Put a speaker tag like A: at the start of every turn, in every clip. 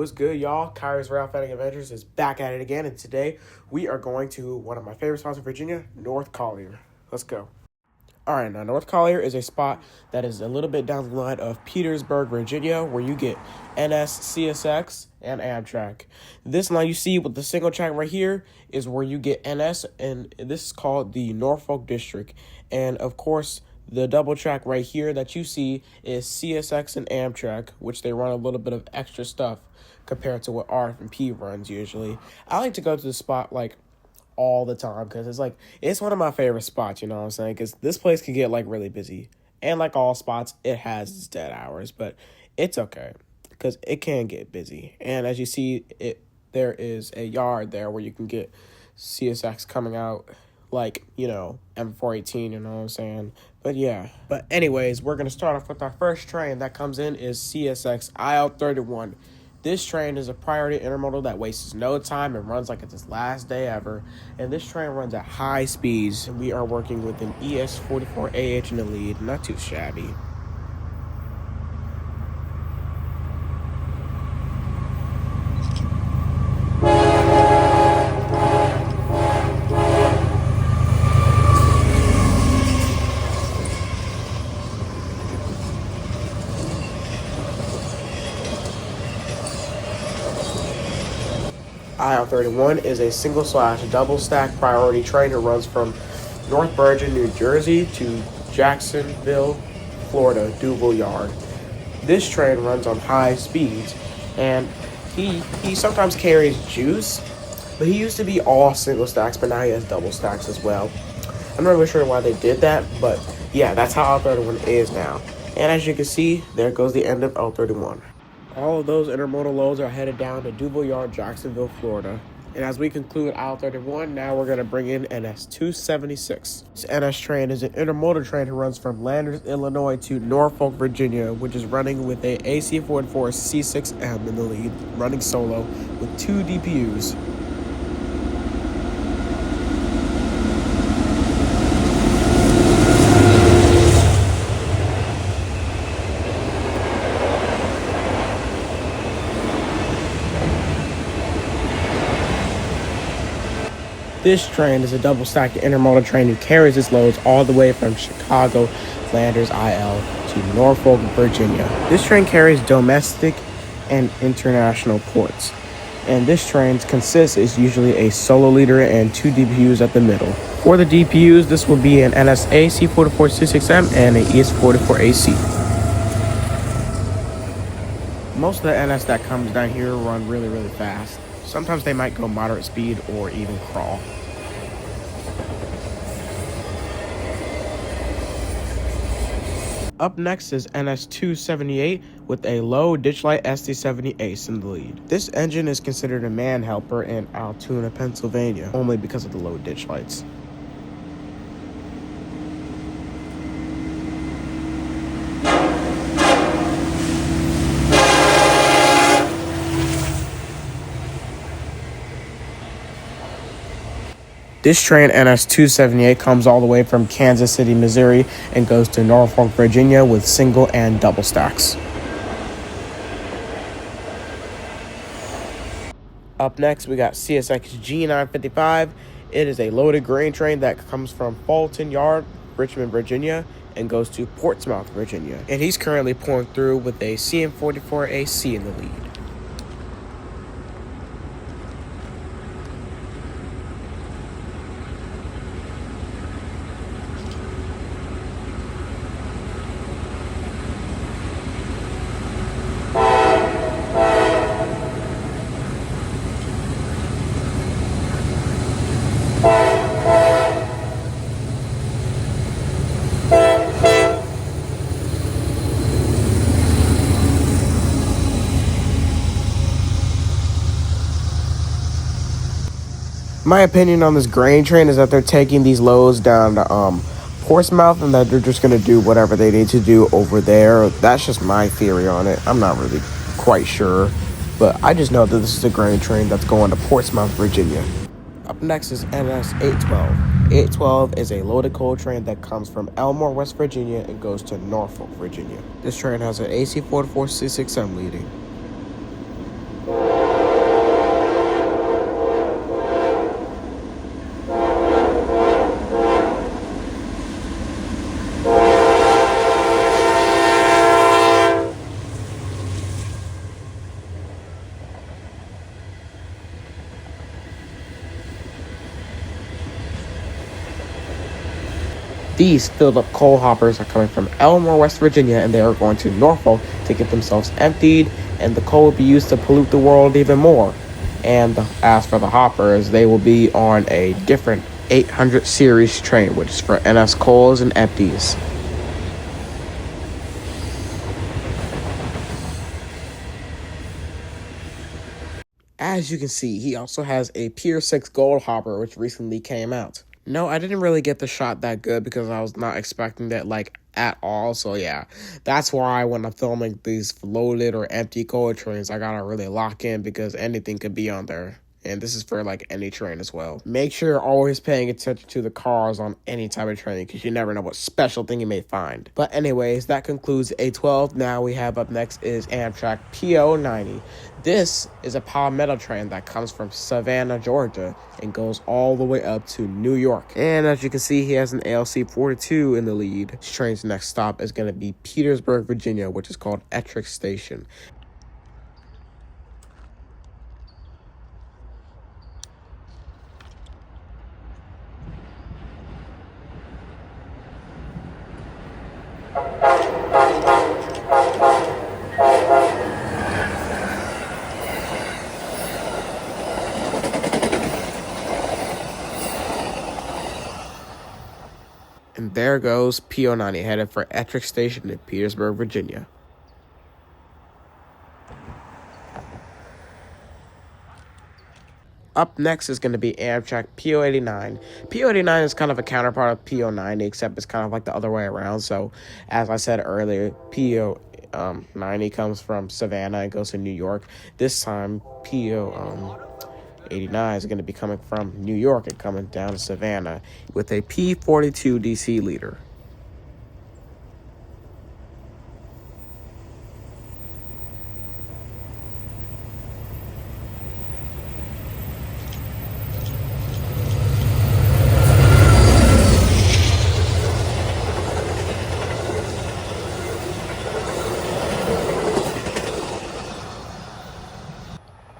A: What's good, y'all? Kyrie's Railfanning Adventures is back at it again, and today we are going to one of my favorite spots in Virginia, North Collier. Let's go. All right, now North Collier is a spot that is a little bit down the line of Petersburg, Virginia, where you get NS, CSX, and Amtrak. This line you see with the single track right here is where you get NS, and this is called the Norfolk District. And of course, the double track right here that you see is CSX and Amtrak, which they run a little bit of extra stuff compared to what RF&P runs usually. I like to go to the spot like all the time because it's one of my favorite spots, you know what I'm saying? Because this place can get like really busy. And like all spots, it has its dead hours, but it's okay because it can get busy. And as you see, there is a yard there where you can get CSX coming out, like, you know, M418, you know what I'm saying? But yeah. But anyways, we're going to start off with our first train that comes in is CSX IL31. This train is a priority intermodal that wastes no time and runs like it's its last day ever. And this train runs at high speeds. We are working with an ES44AH in the lead. Not too shabby. IL31 is a single/slash double stack priority train that runs from North Bergen, New Jersey to Jacksonville, Florida, Duval Yard. This train runs on high speeds, and he sometimes carries juice, but he used to be all single stacks, but now he has double stacks as well. I'm not really sure why they did that, but yeah, that's how L31 is now. And as you can see, there goes the end of L31. All of those intermodal loads are headed down to Duval Yard, Jacksonville, Florida. And as we conclude aisle 31, now we're going to bring in NS 276. This NS train is an intermodal train that runs from Landers, Illinois to Norfolk, Virginia, which is running with a AC44 C6M in the lead, running solo with 2 DPUs. This train is a double-stacked intermodal train who carries its loads all the way from Chicago, Landers, IL to Norfolk, Virginia. This train carries domestic and international ports. And this train consists is usually a solo leader and 2 DPUs at the middle. For the DPUs, this will be an NSA C44C6M and an ES44AC. Most of the NS that comes down here run really, really fast. Sometimes they might go moderate speed or even crawl. Up next is NS 278 with a low ditchlight SD70 Ace in the lead. This engine is considered a man helper in Altoona, Pennsylvania, only because of the low ditchlights. This train, NS 278, comes all the way from Kansas City, Missouri, and goes to Norfolk, Virginia with single and double stacks. Up next, we got CSX G955. It is a loaded grain train that comes from Fulton Yard, Richmond, Virginia, and goes to Portsmouth, Virginia. And he's currently pulling through with a CM44AC in the lead. My opinion on this grain train is that they're taking these loads down to Portsmouth and that they're just going to do whatever they need to do over there. That's just my theory on it. I'm not really quite sure, but I just know that this is a grain train that's going to Portsmouth, Virginia. Up next is NS 812. 812 is a loaded coal train that comes from Elmore, West Virginia and goes to Norfolk, Virginia. This train has an AC44 C6M leading. These filled up coal hoppers are coming from Elmore, West Virginia, and they are going to Norfolk to get themselves emptied, and the coal will be used to pollute the world even more. And as for the hoppers, they will be on a different 800 series train, which is for NS coals and empties. As you can see, he also has a Pier 6 Gold Hopper, which recently came out. No, I didn't really get the shot that good because I was not expecting that, at all. So, yeah, that's why when I'm filming these loaded or empty coal trains, I gotta really lock in because anything could be on there. And this is for, any train as well. Make sure you're always paying attention to the cars on any type of train because you never know what special thing you may find. But anyways, that concludes A12. Now we have up next is Amtrak PO90. This is a Palmetto train that comes from Savannah, Georgia, and goes all the way up to New York. And as you can see, he has an ALC 42 in the lead. This train's next stop is going to be Petersburg, Virginia, which is called Ettrick Station. And there goes PO90 headed for Ettrick Station in Petersburg, Virginia. Up next is going to be Amtrak PO89. PO89 is kind of a counterpart of PO90, except it's kind of like the other way around. So, as I said earlier, PO90 comes from Savannah and goes to New York. This time, PO89 is going to be coming from New York and coming down to Savannah with a P42 DC leader.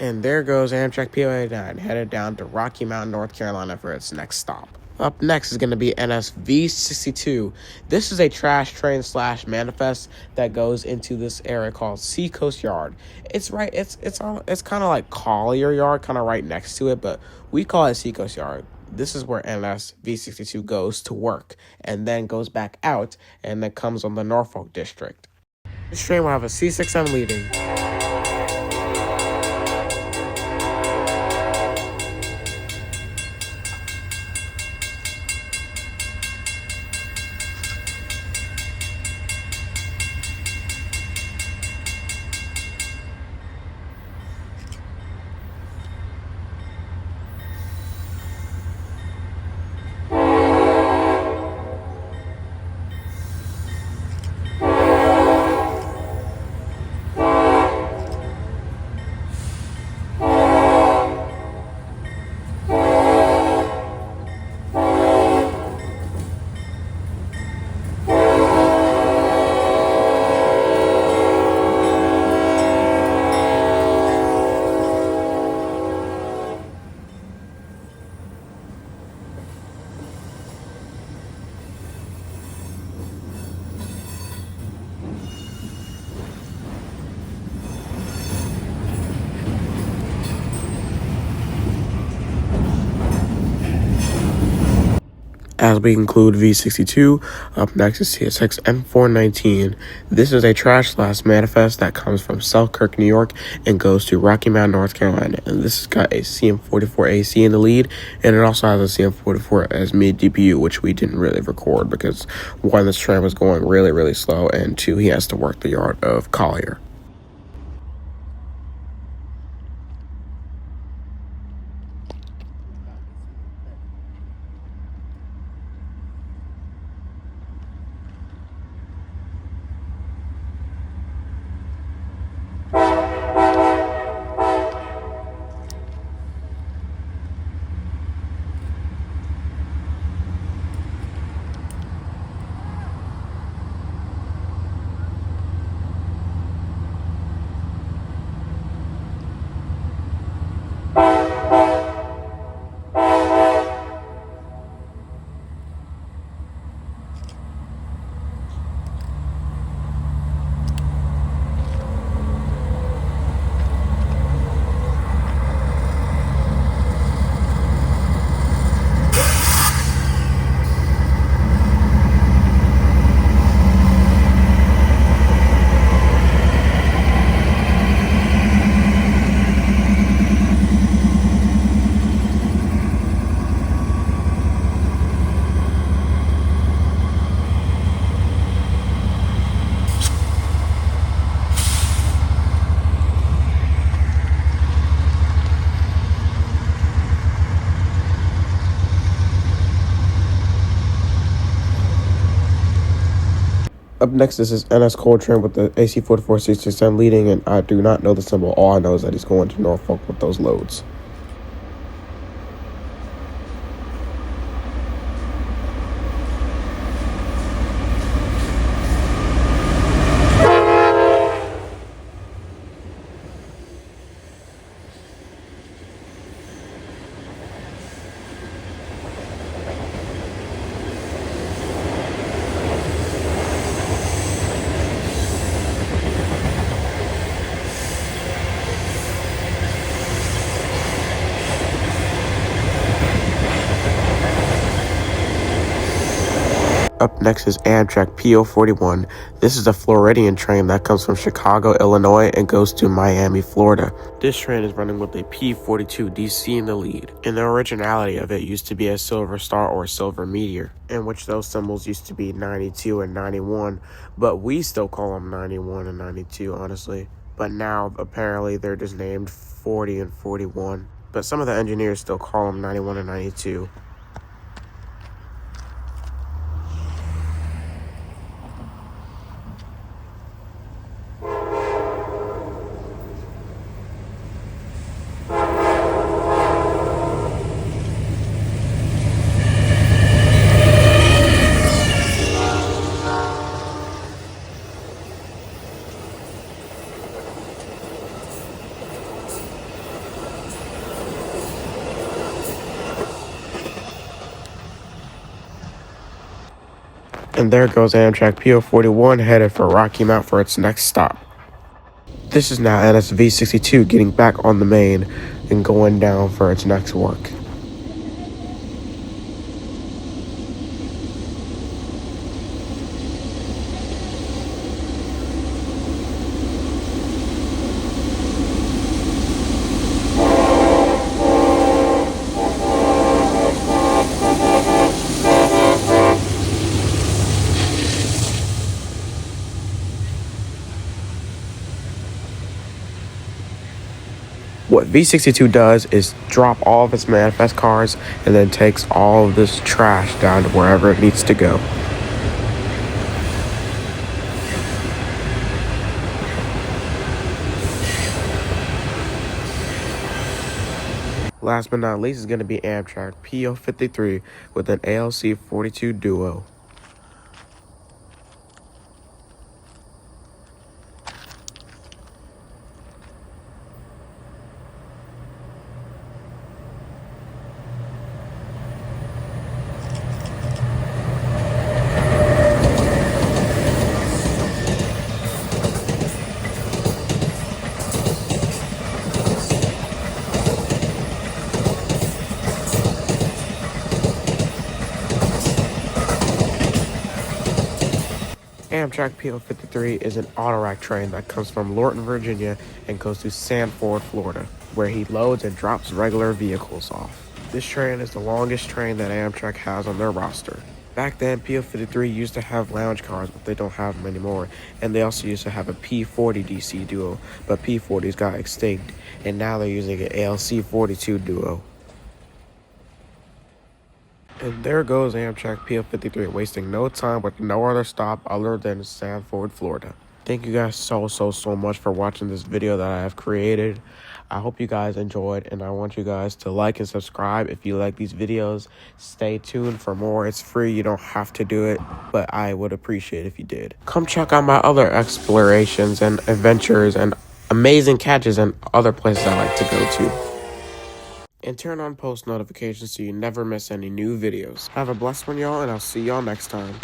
A: And there goes Amtrak PO89, headed down to Rocky Mount, North Carolina for its next stop. Up next is going to be NS V62. This is a trash train / manifest that goes into this area called Seacoast Yard. It's kind of like Collier Yard, kind of right next to it, but we call it Seacoast Yard. This is where NS V62 goes to work and then goes back out and then comes on the Norfolk district. This train will have a C6M leading. As we include V62, up next is CSX M419. This is a trash / manifest that comes from Selkirk, New York, and goes to Rocky Mount, North Carolina. And this has got a CM44AC in the lead, and it also has a CM44 as mid DPU, which we didn't really record because one, this train was going really, really slow, and two, he has to work the yard of Collier. Up next, this is NS Coltrane with the AC 4466 leading, and I do not know the symbol. All I know is that he's going to Norfolk with those loads. Up next is Amtrak PO41. This is a Floridian train that comes from Chicago, Illinois, and goes to Miami, Florida. This train is running with a P42 DC in the lead, and the originality of it used to be a silver star or silver meteor, in which those symbols used to be 92 and 91, but we still call them 91 and 92, honestly. But now, apparently, they're just named 40 and 41, but some of the engineers still call them 91 and 92. And there goes Amtrak PO41 headed for Rocky Mount for its next stop. This is now NSV 62 getting back on the main and going down for its next work. What V62 does is drop all of its manifest cars and then takes all of this trash down to wherever it needs to go. Last but not least is going to be Amtrak PO53 with an ALC 42 duo. Amtrak PO53 is an autorack train that comes from Lorton, Virginia, and goes to Sanford, Florida, where he loads and drops regular vehicles off. This train is the longest train that Amtrak has on their roster. Back then, PO53 used to have lounge cars, but they don't have them anymore, and they also used to have a P40 DC duo, but P40s got extinct, and now they're using an ALC 42 duo. And there goes Amtrak PO53, wasting no time with no other stop other than Sanford, Florida. Thank you guys so much for watching this video that I have created. I hope you guys enjoyed, and I want you guys to like and subscribe if you like these videos. Stay tuned for more. It's free. You don't have to do it, but I would appreciate if you did. Come check out my other explorations and adventures and amazing catches and other places I like to go to. And turn on post notifications so you never miss any new videos. Have a blessed one, y'all, and I'll see y'all next time.